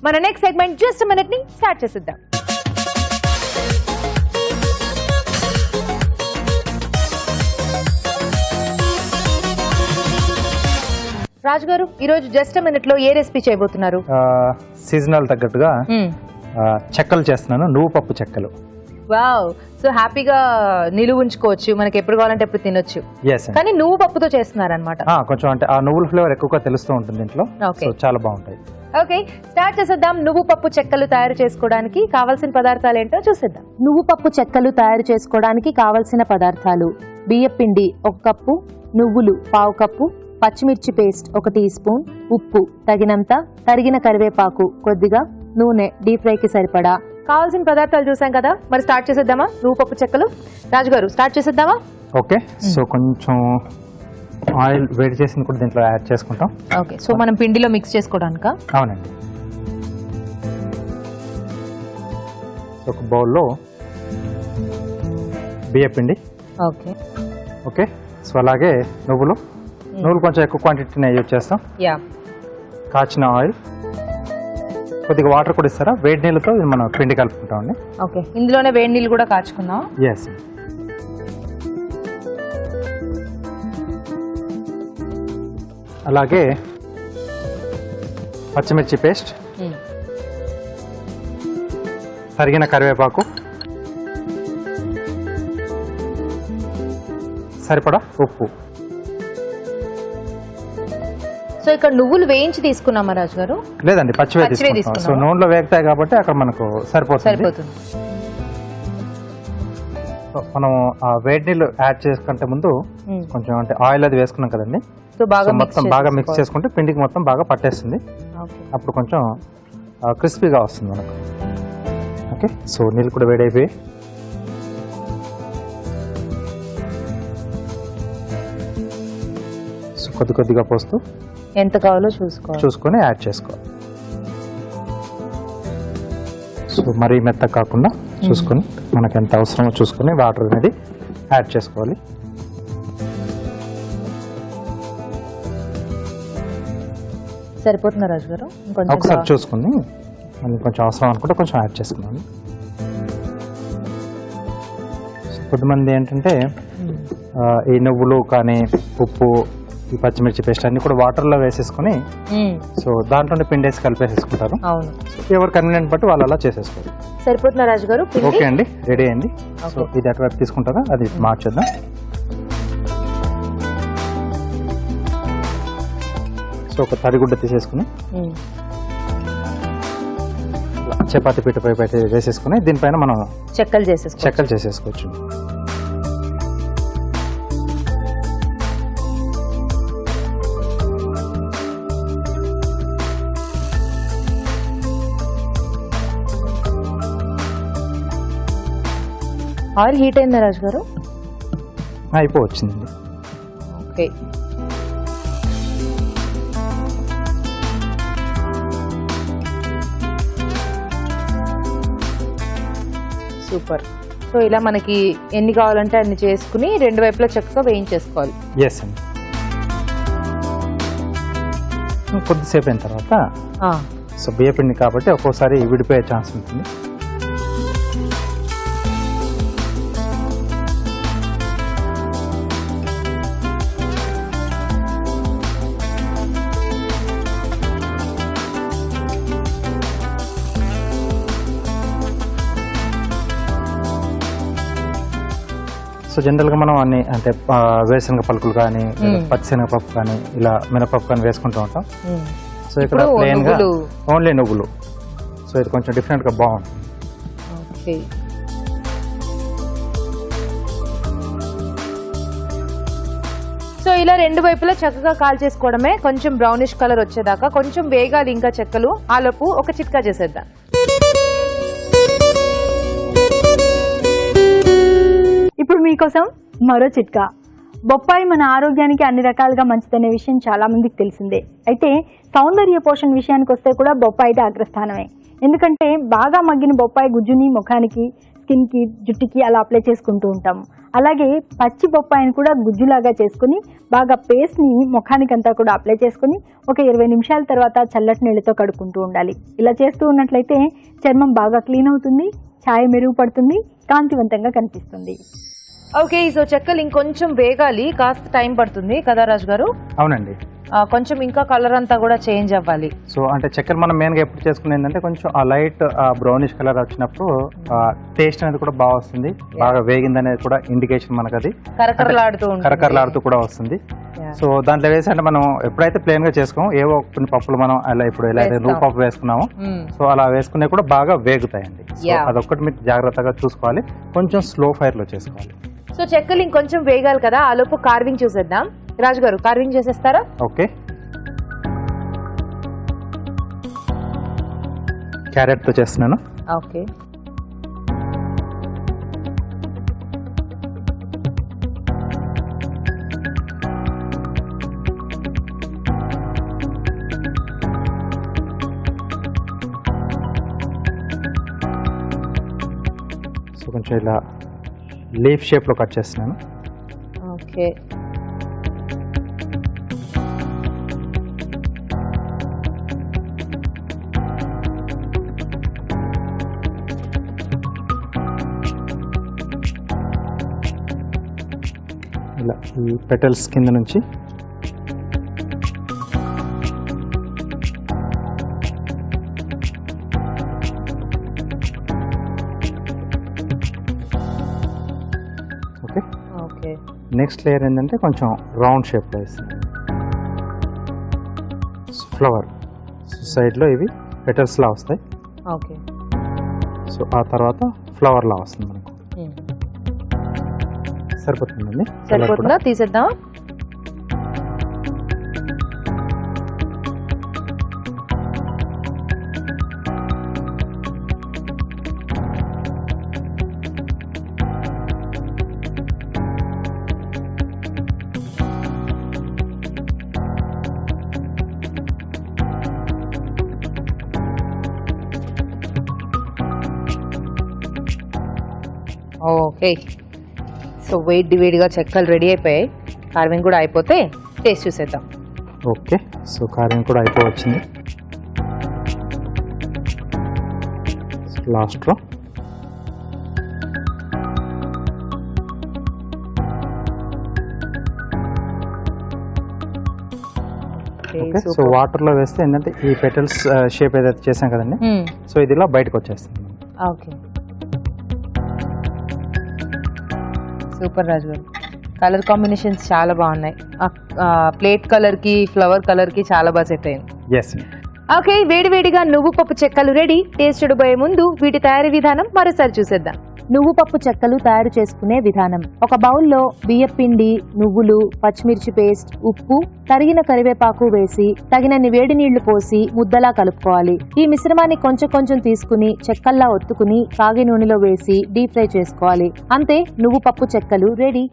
మన next segment just minute ని start చేసేద్దాం. రాజు గారు ఈ రోజు జస్ట్ మినిట్ లో ఏ రెసిపీ చేయబోతున్నారు? సీజనల్ తగ్గట్టుగా చెక్కలు చేస్తున్నాను, నువ్వు పప్పు చెక్కలు. వావ్, సో హ్యాపీగా నిలువ ఉంచుకోవచ్చు, మనకి ఎప్పుడు కావాలంటే ఎప్పుడు తినొచ్చు. కానీ నువ్వు పప్పుతో చేస్తున్నారనమాట. కొంచెం అంటే ఆ నువ్వుల ఫ్లేవర్ ఎక్కువగా తెలుస్తూ ఉంటుంది ఇంట్లో, చాలా బాగుంటాయి. ఓకే, స్టార్ట్ చేసేద్దాం. నువ్వు పప్పు చెక్కలు తయారు చేసుకోవడానికి కావాల్సిన పదార్థాలు ఏంటో చూసేద్దాం. నువ్వు పప్పు చెక్కలు తయారు చేసుకోవడానికి కావాల్సిన పదార్థాలు: బియ్యం పిండి 1 కప్పు, నువ్వులు 1/2 కప్పు, పచ్చిమిర్చి పేస్ట్ 1 టీ స్పూన్, ఉప్పు తగినంత, తరిగిన కరివేపాకు కొద్దిగా, నూనె డీప్ ఫ్రైకి సరిపడా. కావాల్సిన పదార్థాలు చూసాం కదా, మరి స్టార్ట్ చేసేద్దామా నువ్వు పప్పు చెక్కలు? రాజు గారు స్టార్ట్ చేసేద్దామా? ఓకే, సో కొంచెం ఆయిల్ వేడి చేసింది కూడా దీంట్లో యాడ్ చేసుకుంటాం. ఓకే, సో మనం పిండిలో మిక్స్ చేసుకోవడానికా? అవునండి. ఒక బౌల్లో బియ్య పిండి. ఓకే ఓకే, సో అలాగే నువ్వులు కొంచెం ఎక్కువ క్వాంటిటీనే యూజ్ చేస్తాం. కాచిన ఆయిల్, కొద్దిగా వాటర్ కూడా ఇస్తారా, వేడి నీళ్ళతో మనం పిండి కలుపుకుంటామండి. ఓకే, ఇందులోనే వేడి నీళ్ళు కూడా కాచుకుందాం. ఎస్. అలాగే పచ్చిమిర్చి పేస్ట్, తరిగిన కరివేపాకు, సరిపడా ఉప్పు. సో ఇక్కడ నువ్వులు వేయించి తీసుకున్నామా రాజు గారు? లేదండి, పచ్చివే తీసుకున్నాం. సో నూనెలో వేగుతాయి కాబట్టి అక్కడ మనకు సరిపోతుంది. మనం ఆ వేడి నీళ్ళు యాడ్ చేసుకుంటే ముందు కొంచెం అంటే ఆయిల్ అది వేసుకున్నాం కదండి, మొత్తం బాగా మిక్స్ చేసుకుంటే పిండికి మొత్తం బాగా పట్టేస్తుంది. అప్పుడు కొంచెం క్రిస్పీగా వస్తుంది మనకు. ఓకే, సో నీళ్ళు కూడా వేడైపోయి కొద్దిగా పోస్తూ ఎంత కావాలో చూసుకొని యాడ్ చేసుకోవాలి. సో మరీ మెత్తగా కాకుండా చూసుకొని మనకు ఎంత అవసరమో చూసుకొని వాటర్ అనేది యాడ్ చేసుకోవాలి. సరిపోతుందా రాజు గారు? ఒకసారి చూసుకుని మళ్ళీ కొంచెం అవసరం అనుకుంటే కొంచెం యాడ్ చేసుకున్నాను. కొద్దిమంది ఏంటంటే ఈ నువ్వులు కానీ ఉప్పు, ఈ పచ్చిమిర్చి పేస్ట్ అన్ని కూడా వాటర్లో వేసేసుకుని సో దాంట్లోనే పిండి వేసి కలిపేసేసుకుంటారు. ఎవరు కన్వీనియంట్ బట్టి వాళ్ళు అలా చేసేసుకోవాలి. సరిపోతుందా రాజు గారు? ఓకే అండి, రెడీ అయింది. సో ఇది అటువైపు తీసుకుంటారా, అది మార్చేద్దాం. సో ఒక తడిగుడ్డ తీసేసుకుని చపాతీ పీటపై వేసేసుకుని దీనిపైన మనం చెక్కలు చేసేసుకోవచ్చు. ఆయిల్ హీట్ అయిందా రాజు గారు? అయిపోవచ్చిందండి. Okay, super. సో ఇలా మనకి ఎన్ని కావాలంటే అన్ని చేసుకుని రెండు వైపులా చక్కగా వేయించేసుకోవాలి. ఎస్ అండి. కొద్దిసేపు అయిన తర్వాత సో బియ్యపిండి కాబట్టి ఒక్కోసారి విడిపోయే ఛాన్స్ ఉంటుంది. సో జనరల్గా మనం అన్ని అంటే వేరుశనగ పలుకులు కానీ పచ్చిశనగపప్పు కానీ ఇలా మినపప్పు కానీ వేసుకుంటూ ఉంటాం. సో ఇక్కడ ప్లెయిన్గా ఓన్లీ నువ్వులు. సో ఇది కొంచెం డిఫరెంట్గా బాగుంటుంది. సో ఇలా రెండు వైపులా చక్కగా కాల్ చేసుకోవడమే. కొంచెం బ్రౌనిష్ కలర్ వచ్చేదాకా కొంచెం వేగాలి ఇంకా చెక్కలు. ఆలోపు ఒక చిట్కా చేసేద్దాం. ఇప్పుడు మీకోసం మరో చిట్కా. బొప్పాయి మన ఆరోగ్యానికి అన్ని రకాలుగా మంచిదనే విషయం చాలా మందికి తెలిసిందే. అయితే సౌందర్య పోషణ విషయానికి వస్తే కూడా బొప్పాయిది అగ్రస్థానమే. ఎందుకంటే బాగా మగ్గిన బొప్పాయి గుజ్జుని ముఖానికి, స్కిన్కి, జుట్టుకి అలా అప్లై చేసుకుంటూ ఉంటాం. అలాగే పచ్చి బొప్పాయిని కూడా గుజ్జులాగా చేసుకుని బాగా పేస్ట్ని ముఖానికంతా కూడా అప్లై చేసుకుని ఒక 20 నిమిషాల తర్వాత చల్లటి నీళ్ళతో కడుక్కుంటూ ఉండాలి. ఇలా చేస్తూ ఉన్నట్లయితే చర్మం బాగా క్లీన్ అవుతుంది, ఛాయ మెరుగుపడుతుంది, కాంతివంతంగా కనిపిస్తుంది. ఓకే, సో చెక్కలు ఇంకొంచెం వేగాలి, కాస్త టైం పడుతుంది కదా రాజు గారు? అవునండి, కొంచెం ఇంకా కలర్ అంతా కూడా చేంజ్ అవ్వాలి. సో అంటే చక్కెర మనం మెయిన్గా ఎప్పుడు చేసుకునేది ఏంటంటే కొంచెం ఆ లైట్ బ్రౌనిష్ కలర్ వచ్చినప్పుడు టేస్ట్ అనేది కూడా బాగా వస్తుంది, బాగా వేగింది అనేది కూడా ఇండికేషన్ మనకు అది కరకరలాడుతూ కూడా వస్తుంది. సో దాంట్లో వేసి అంటే మనం ఎప్పుడైతే ప్లేన్ గా చేసుకోము, ఏవో కొన్ని పప్పులు మనం అలా ఇప్పుడు ఎలా అయితే రూపు పప్పు వేసుకున్నామో సో అలా వేసుకునే కూడా బాగా వేగుతాయండి. సో అదొక్కటి మీరు జాగ్రత్తగా చూసుకోవాలి, కొంచెం స్లో ఫైర్ లో చేసుకోవాలి. సో చెక్కలు ఇంకొంచెం వేగాలి కదా, ఆ లోపు కార్వింగ్ చూసేద్దాం. రాజు గారు కార్వింగ్ చేసేస్తారా? ఓకే, క్యారెట్ తో చేస్తున్నాను. ఓకే, సో కొంచెం ఇలా లీఫ్ షేప్ లో కట్ చేస్తున్నాను. ఓకే, ఇలా ఈ పెటల్స్ కింద నుంచి ఓకే. ఓకే, నెక్స్ట్ లేయర్ ఏంటంటే కొంచెం రౌండ్ షేప్లో వేస్తుంది ఫ్లవర్, సైడ్లో ఇవి పెటల్స్లా వస్తాయి. ఓకే, సో ఆ తర్వాత ఫ్లవర్లా వస్తుంది మనకు. సరిపోతుందండి, సరిపోతుందా? తీసేద్దాం. ఓకే, సో వేడిగా చెక్కలు రెడీ అయిపోయాయి, కార్వింగ్ కూడా అయిపోతే టేస్ట్ చూసేద్దాం. ఓకే, సో కార్వింగ్ కూడా అయిపోవచ్చింది. లాస్ట్లో ఓకే. సో వాటర్లో వేస్తే ఏంటంటే ఈ పెటల్స్ షేప్ ఏదైతే చేసాం కదండి, సో ఇది ఇలా బయటకు వచ్చేస్తుంది. ఓకే, సూపర్ రాజు గారు, కలర్ కాంబినేషన్స్ చాలా బాగున్నాయి. ప్లేట్ కలర్ కి ఫ్లవర్ కలర్ కి చాలా బాగా సెట్ అయింది. ఎస్. ఓకే, వేడివేడిగా నువ్వు పప్పు చెక్కలు రెడీ. టేస్ట్ చూడబోయే ముందు వీటి తయారీ విధానం మరోసారి చూసేద్దాం. నువ్వు పప్పు చెక్కలు తయారు చేసుకునే విధానం: ఒక బౌల్లో బియ్యపిండి, నువ్వులు, పచ్చిమిర్చి పేస్ట్, ఉప్పు, తరిగిన కరివేపాకు వేసి తగినన్ని వేడి నీళ్లు పోసి ముద్దలా కలుపుకోవాలి. ఈ మిశ్రమాన్ని కొంచెం కొంచెం తీసుకుని చెక్కల్లా ఒత్తుకుని కాగి నూనెలో వేసి డీప్ ఫ్రై చేసుకోవాలి. అంతే, నువ్వు పప్పు చెక్కలు రెడీ.